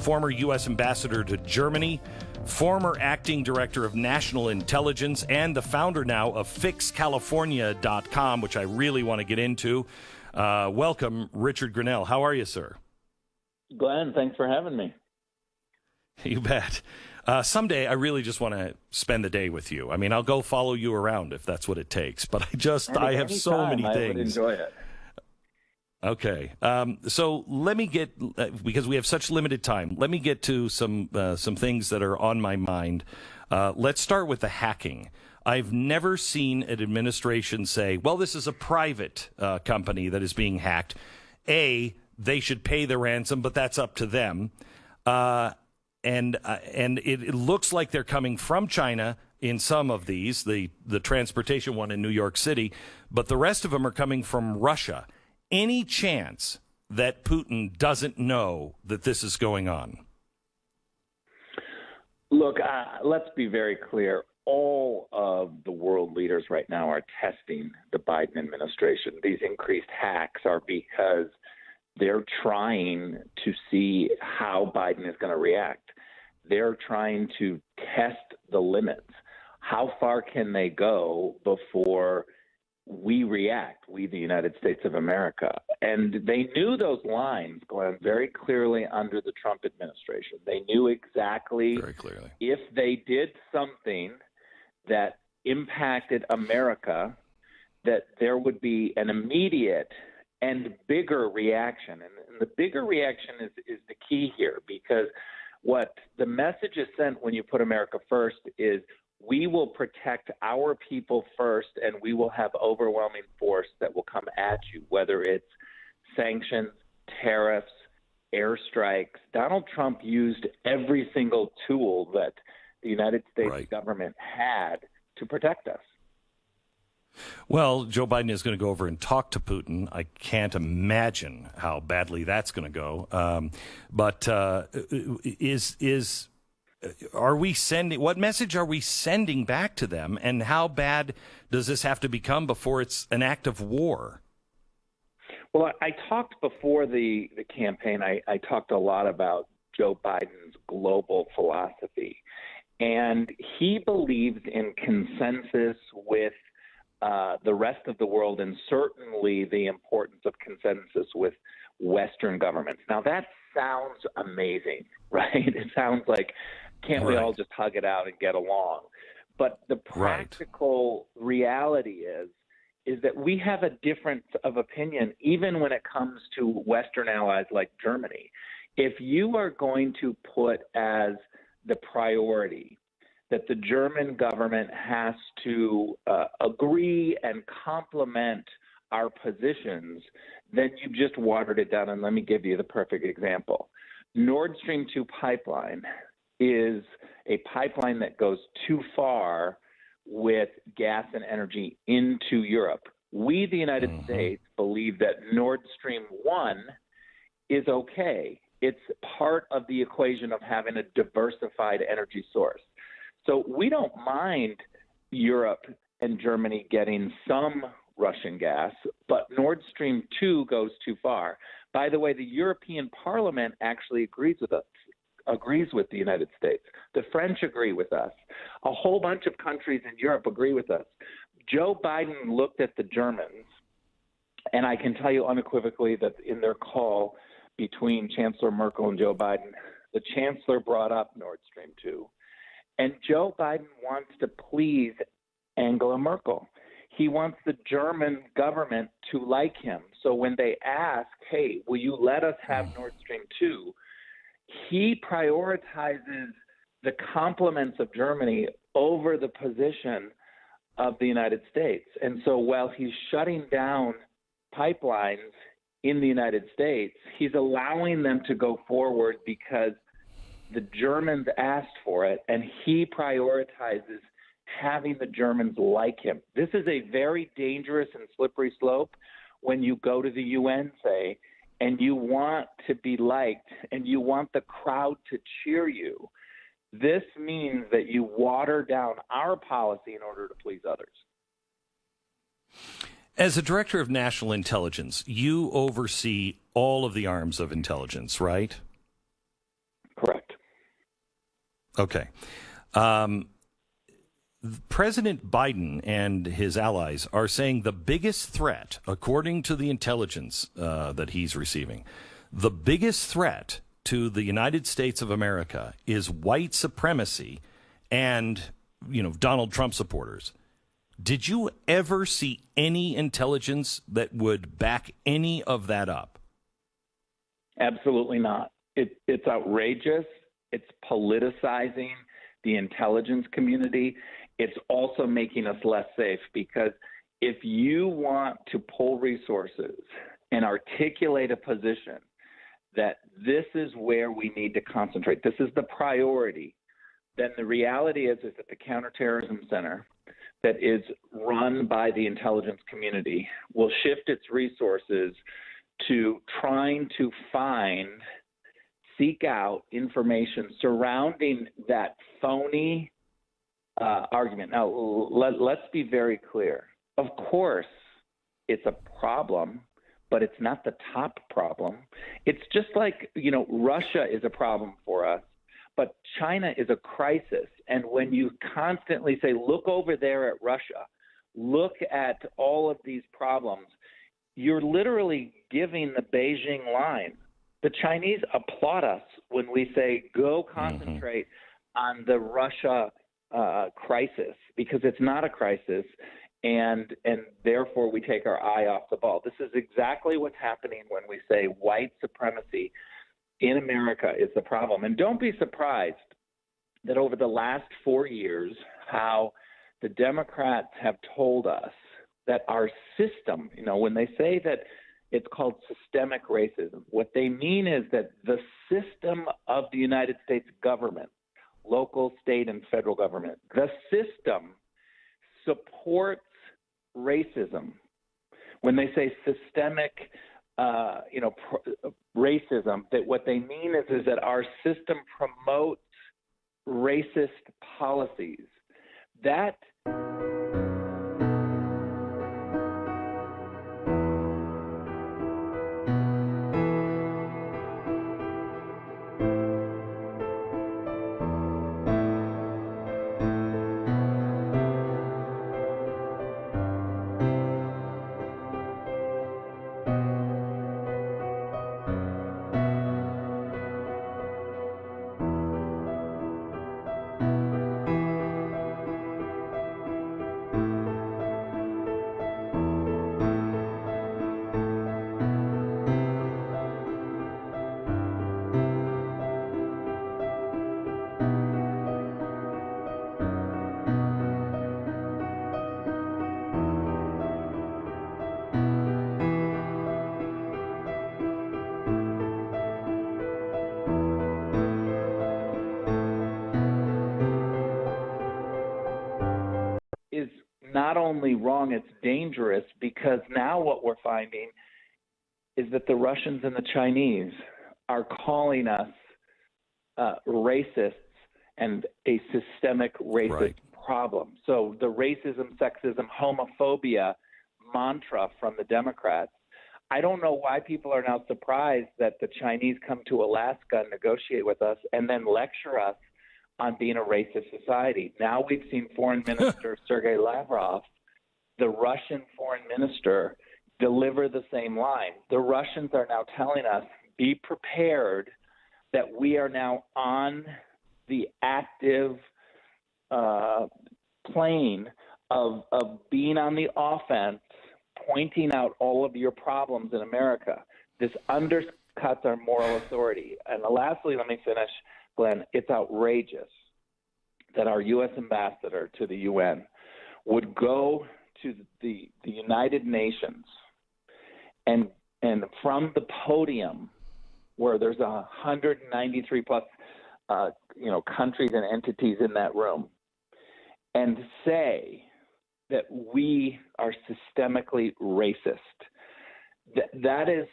former U.S. ambassador to Germany, former acting director of national intelligence, and the founder now of FixCalifornia.com, which I really want to get into. Welcome, Richard Grinnell. How are you, sir? Glenn, thanks for having me. You bet. Someday, I really just want to spend the day with you. I mean, I'll go follow you around if that's what it takes. But I have so many things. I would enjoy it. Okay. So let me get, because we have such limited time, let me get to some things that are on my mind. Let's start with the hacking. I've never seen an administration say, well, this is a private company that is being hacked. They should pay the ransom, but that's up to them. And it looks like they're coming from China in some of these, the transportation one in New York City, but the rest of them are coming from Russia. Any chance that Putin doesn't know that this is going on? Look, let's be very clear. All of the world leaders right now are testing the Biden administration. These increased hacks are because they're trying to see how Biden is going to react. They're trying to test the limits. How far can they go before we react, we, the United States of America? And they knew those lines, Glenn, very clearly under the Trump administration. They knew exactly if they did something that impacted America, that there would be an immediate and bigger reaction. And the bigger reaction is the key here, because what the message is sent when you put America first is we will protect our people first, and we will have overwhelming force that will come at you, whether it's sanctions, tariffs, airstrikes. Donald Trump used every single tool that the United States government had to protect us. Well, Joe Biden is going to go over and talk to Putin. I can't imagine how badly that's going to go. What message are we sending back to them, and how bad does this have to become before it's an act of war? Well, I talked before the campaign. I talked a lot about Joe Biden's global philosophy, and he believes in consensus with the rest of the world, and certainly the importance of consensus with Western governments. Now, that sounds amazing, right? It sounds like, can't we all just hug it out and get along? But the practical reality is that we have a difference of opinion, even when it comes to Western allies like Germany. If you are going to put as the priority that the German government has to agree and complement our positions, then you've just watered it down. And let me give you the perfect example. Nord Stream 2 pipeline is a pipeline that goes too far with gas and energy into Europe. We, the United States, believe that Nord Stream 1 is okay. It's part of the equation of having a diversified energy source. So we don't mind Europe and Germany getting some Russian gas, but Nord Stream 2 goes too far. By the way, the European Parliament actually agrees with the United States. The French agree with us. A whole bunch of countries in Europe agree with us. Joe Biden looked at the Germans, and I can tell you unequivocally that in their call between Chancellor Merkel and Joe Biden, the Chancellor brought up Nord Stream 2. And Joe Biden wants to please Angela Merkel. He wants the German government to like him. So when they ask, hey, will you let us have Nord Stream 2, he prioritizes the compliments of Germany over the position of the United States. And so while he's shutting down pipelines in the United States, he's allowing them to go forward because the Germans asked for it, and he prioritizes having the Germans like him. This is a very dangerous and slippery slope when you go to the UN, say, and you want to be liked and you want the crowd to cheer you. This means that you water down our policy in order to please others. As a director of national intelligence, you oversee all of the arms of intelligence, right? Okay. Um, President Biden and his allies are saying the biggest threat, according to the intelligence that he's receiving, the biggest threat to the United States of America is white supremacy and, Donald Trump supporters. Did you ever see any intelligence that would back any of that up? Absolutely not. It's outrageous. It's politicizing the intelligence community. It's also making us less safe, because if you want to pull resources and articulate a position that this is where we need to concentrate, this is the priority, then the reality is that the Counterterrorism Center that is run by the intelligence community will shift its resources to trying to seek out information surrounding that phony argument. Now, let's be very clear. Of course, it's a problem, but it's not the top problem. It's just like, Russia is a problem for us, but China is a crisis. And when you constantly say, look over there at Russia, look at all of these problems, you're literally giving the Beijing line. The Chinese applaud us when we say, go concentrate on the Russia crisis, because it's not a crisis, and therefore we take our eye off the ball. This is exactly what's happening when we say white supremacy in America is the problem. And don't be surprised that over the last 4 years, how the Democrats have told us that our system, when they say that it's called systemic racism, what they mean is that the system of the United States government, local, state, and federal government, the system supports racism. When they say systemic racism, that what they mean is that our system promotes racist policies. That is not only wrong, it's dangerous, because now what we're finding is that the Russians and the Chinese are calling us racists and a systemic racist problem. So the racism, sexism, homophobia mantra from the Democrats, I don't know why people are now surprised that the Chinese come to Alaska and negotiate with us and then lecture us on being a racist society. Now we've seen Foreign Minister Sergei Lavrov, the Russian foreign minister, deliver the same line. The Russians are now telling us, be prepared that we are now on the active plane of being on the offense, pointing out all of your problems in America. This undercuts our moral authority. And lastly, let me finish, Glenn, it's outrageous that our U.S. ambassador to the UN would go to the United Nations and from the podium where there's 193 plus countries and entities in that room, and say that we are systemically racist. That is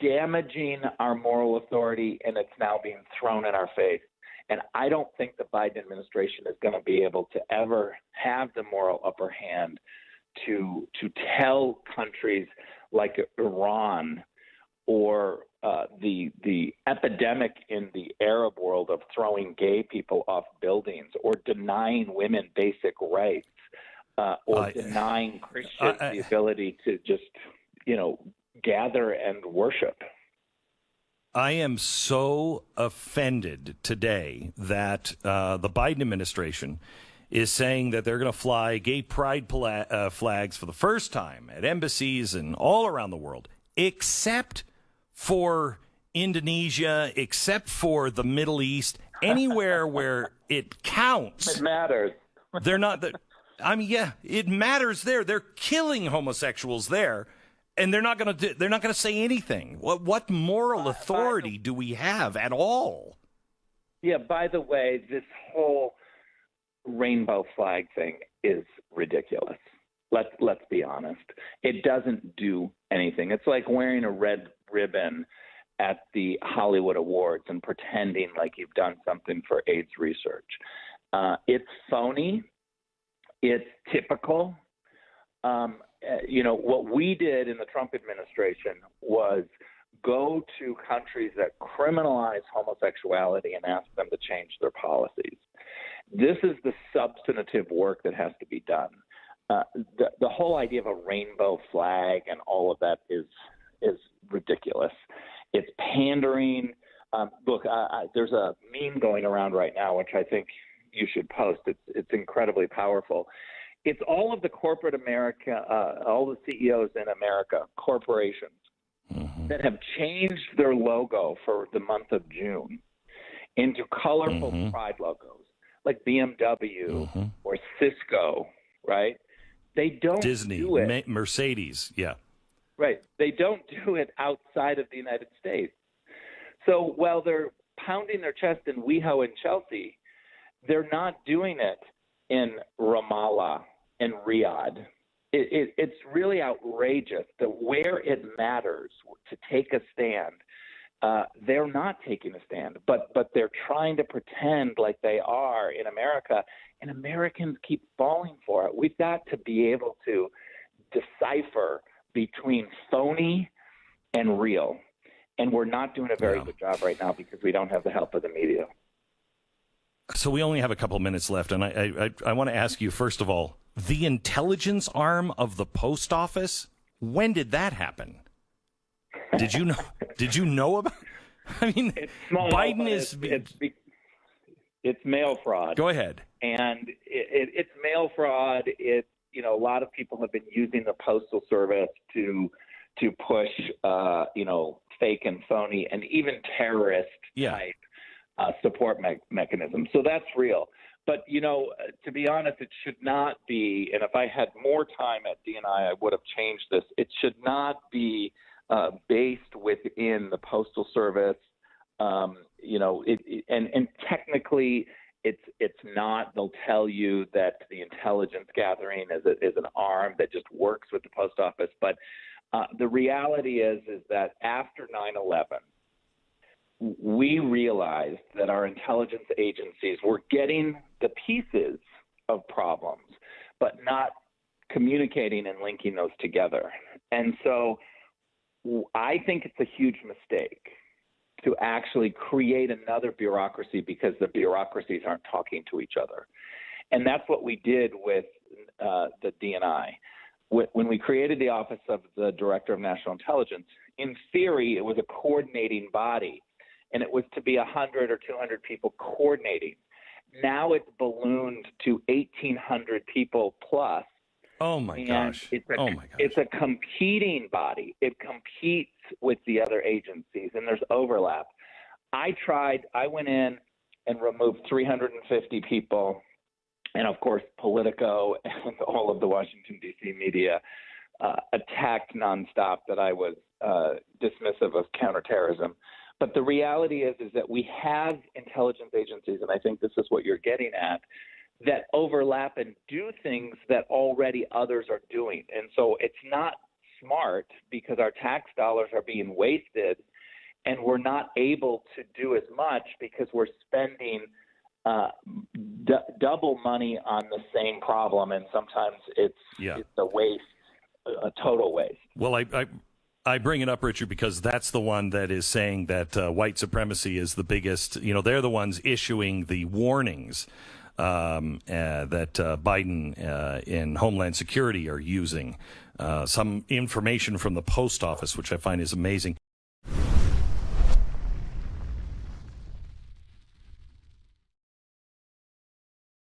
damaging our moral authority, and it's now being thrown in our face. And I don't think the Biden administration is going to be able to ever have the moral upper hand to tell countries like Iran or the epidemic in the Arab world of throwing gay people off buildings or denying women basic rights or denying Christians the ability to just, gather and worship. I am so offended today that the Biden administration is saying that they're going to fly gay pride flags for the first time at embassies and all around the world, except for Indonesia, except for the Middle East, anywhere where it counts. It matters. They're not. It matters there. They're killing homosexuals there. And they're not going to say anything. What moral authority do we have at all? Yeah, by the way, this whole rainbow flag thing is ridiculous. Let's be honest. It doesn't do anything. It's like wearing a red ribbon at the Hollywood Awards and pretending like you've done something for AIDS research. It's phony. It's typical. What we did in the Trump administration was go to countries that criminalize homosexuality and ask them to change their policies. This is the substantive work that has to be done. The whole idea of a rainbow flag and all of that is ridiculous. It's pandering. Look, there's a meme going around right now, which I think you should post. It's incredibly powerful. It's all of the corporate America, all the CEOs in America, corporations, that have changed their logo for the month of June into colorful pride logos, like BMW or Cisco, right? They don't Disney, do it. Mercedes, yeah. Right. They don't do it outside of the United States. So while they're pounding their chest in WeHo and Chelsea, they're not doing it in Ramallah and Riyadh. It's really outrageous that where it matters to take a stand, they're not taking a stand, but they're trying to pretend like they are in America, and Americans keep falling for it. We've got to be able to decipher between phony and real, and we're not doing a very good job right now because we don't have the help of the media. So we only have a couple minutes left, and I want to ask you, first of all, the intelligence arm of the post office, when did that happen? Did you know? Did you know about? I mean, it's small, Biden is. It's mail fraud. Go ahead. And it's mail fraud. A lot of people have been using the Postal Service to push, fake and phony and even terrorist type support mechanisms. So that's real. But, to be honest, it should not be, and if I had more time at DNI, I would have changed this. It should not be based within the Postal Service. And technically it's not. They'll tell you that the intelligence gathering is an arm that just works with the post office. But the reality is that after 9/11, we realized that our intelligence agencies were getting the pieces of problems, but not communicating and linking those together. And so I think it's a huge mistake to actually create another bureaucracy because the bureaucracies aren't talking to each other. And that's what we did with the DNI. When we created the Office of the Director of National Intelligence, in theory, it was a coordinating body. And it was to be 100 or 200 people coordinating. Now it's ballooned to 1,800 people plus. Oh, my gosh. It's a competing body. It competes with the other agencies, and there's overlap. I went in and removed 350 people, and, of course, Politico and all of the Washington, D.C. media attacked nonstop that I was dismissive of counterterrorism. But the reality is that we have intelligence agencies, and I think this is what you're getting at, that overlap and do things that already others are doing. And so it's not smart because our tax dollars are being wasted and we're not able to do as much because we're spending double money on the same problem. And sometimes it's a waste, a total waste. Well, I bring it up, Richard, because that's the one that is saying that white supremacy is the biggest. You know, they're the ones issuing the warnings that Biden in Homeland Security are using. Some information from the post office, which I find is amazing.